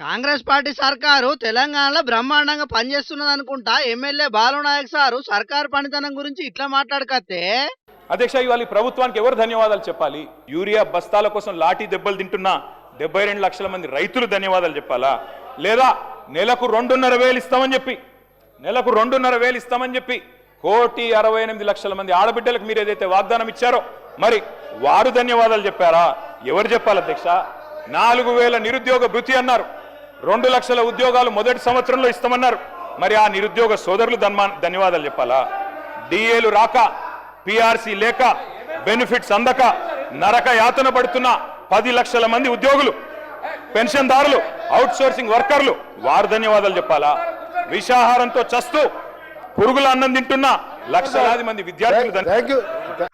Congress party సర్కారు తెలంగాణలో బ్రహ్మాండంగా పనిచేస్తున్నది అనుకుంటా ఎమ్మెల్యే బాలు నాయక్ సారు సర్కారు పనితనం గురించి ఇట్లా మాట్లాడకత్తే. అధ్యక్ష, ఇవాళ ఈ ప్రభుత్వానికి ఎవరు ధన్యవాదాలు చెప్పాలి? యూరియా బస్తాల కోసం లాఠీ దెబ్బలు తింటున్న 72 లక్షల మంది రైతులు ధన్యవాదాలు చెప్పాలా? లేదా నెలకు 2,500 ఇస్తామని చెప్పి నెలకు 2,500 ఇస్తామని చెప్పి 1,68,00,000 మంది ఆడబిడ్డలకు మీరు ఏదైతే వాగ్దానం ఇచ్చారో మరి వారు ధన్యవాదాలు చెప్పారా? ఎవరు చెప్పాలి అధ్యక్ష? 4,000 నిరుద్యోగ భృతి అన్నారు, 2 లక్షల ఉద్యోగాలు మొదటి సంవత్సరంలో ఇస్తామన్నారు. మరి ఆ నిరుద్యోగ సోదరులు ధన్యవాదాలు చెప్పాలా? డిఏలు రాక, పిఆర్సీ లేక, బెనిఫిట్స్ అందక నరక యాతన పడుతున్న 10 లక్షల మంది ఉద్యోగులు, పెన్షన్దారులు, అవుట్ సోర్సింగ్ వర్కర్లు వారు ధన్యవాదాలు చెప్పాలా? విషాహారంతో చస్తూ పురుగుల అన్నం తింటున్న లక్షలాది మంది విద్యార్థులు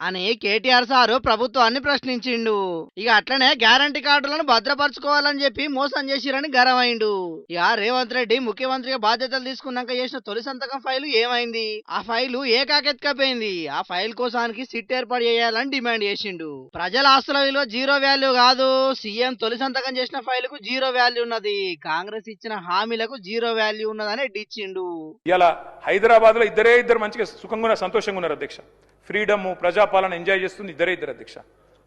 అని కేటీఆర్ సారు ప్రభుత్వాన్ని ప్రశ్నించిండు. ఇక అట్లనే గ్యారంటీ కార్డులను భద్రపరచుకోవాలని చెప్పి మోసం చేసిరని గరమైండు. ఇక రేవంత్ రెడ్డి ముఖ్యమంత్రిగా బాధ్యతలు తీసుకున్నాక చేసిన తొలి సంతకం ఫైలు ఏమైంది? ఆ ఫైలు ఏకాకెత్తుకపోయింది. ఆ ఫైల్ కోసానికి సిట్ ఏర్పాటు చేయాలని డిమాండ్ చేసిండు. ప్రజల ఆస్తుల విలువ జీరో వాల్యూ కాదు, సీఎం తొలి సంతకం చేసిన ఫైలుకు జీరో వాల్యూ ఉన్నది, కాంగ్రెస్ ఇచ్చిన హామీలకు జీరో వాల్యూ ఉన్నదని ఎడ్డిచ్చిండు. ఇలా హైదరాబాద్ లో ఇద్దరు మంచిగా సుఖంగా సంతోషంగా ఉన్నారు అధ్యక్ష. ఫ్రీడమ్, ప్రజాపాలన ఎంజాయ్ చేస్తుంది ఇద్దరు అధ్యక్ష.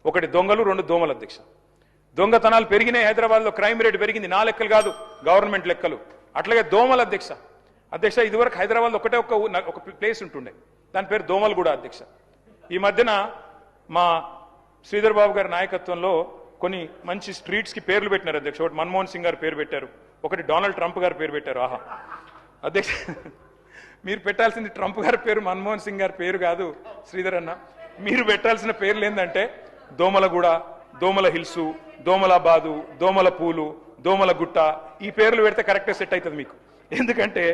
ఒకటి దొంగలు, 2 దోమలు అధ్యక్ష. దొంగతనాలు పెరిగినాయి హైదరాబాద్ లో, క్రైమ్ రేట్ పెరిగింది. నా లెక్కలు కాదు, గవర్నమెంట్ లెక్కలు. అట్లాగే దోమలు అధ్యక్ష ఇదివరకు హైదరాబాద్ లో ఒకటే ఒక ప్లేస్ ఉంటుండే, దాని పేరు దోమలగూడ అధ్యక్ష. ఈ మధ్యన మా శ్రీధర్ బాబు గారి నాయకత్వంలో కొన్ని మంచి స్ట్రీట్స్ కి పేర్లు పెట్టినారు అధ్యక్ష. ఒకటి మన్మోహన్ సింగ్ గారు పేరు పెట్టారు, ఒకటి డొనాల్డ్ ట్రంప్ గారు పేరు పెట్టారు. ఆహా అధ్యక్ష, మీరు పెట్టాల్సింది ట్రంప్ గారి పేరు, మన్మోహన్ సింగ్ గారి పేరు కాదు శ్రీధర్ అన్న. మీరు పెట్టాల్సిన పేర్లు ఏంటంటే దోమలగూడ, దోమల హిల్సు, దోమలాబాదు, దోమల పూలు, దోమల గుట్ట. ఈ పేర్లు పెడితే కరెక్ట్గా సెట్ అవుతుంది మీకు. ఎందుకంటే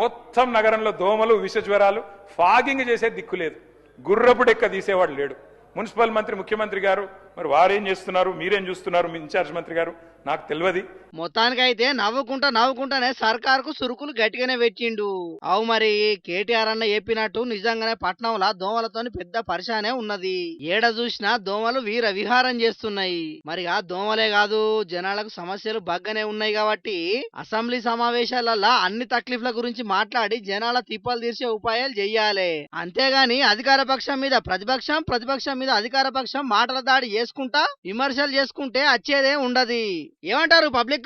మొత్తం నగరంలో దోమలు, విష జ్వరాలు, ఫాగింగ్ చేసే దిక్కు లేదు, గుర్రపు డెక్క తీసేవాడు లేడు. మున్సిపల్ మంత్రి, ముఖ్యమంత్రి గారు మరి వారేం చేస్తున్నారు, మీరేం చూస్తున్నారు, మీ ఇన్ఛార్జ్ మంత్రి గారు నాకు తెలియదు. మొత్తానికైతే నవ్వుకుంటానే సర్కారుకు సురుకులు గట్టిగానే పెట్టిండు. అవు మరి కేటీఆర్ అన్న చెప్పినట్టు నిజంగానే పట్నంలో దోమలతోని పెద్ద పరిశానే ఉన్నది. ఏడ చూసినా దోమలు వీర విహారం చేస్తున్నాయి. మరి ఆ దోమలే కాదు, జనాలకు సమస్యలు బగ్గనే ఉన్నాయి కాబట్టి అసెంబ్లీ సమావేశాలలో అన్ని తక్లీఫ్ల గురించి మాట్లాడి జనాల తిప్పలు తీర్చే ఉపాయాలు చెయ్యాలి. అంతేగాని అధికార పక్షం మీద ప్రతిపక్షం, ప్రతిపక్షం మీద అధికార పక్షం మాటల దాడి చేసుకుంటా విమర్శలు చేసుకుంటే వచ్చేదే ఉండదు. ఏమంటారు పబ్లిక్?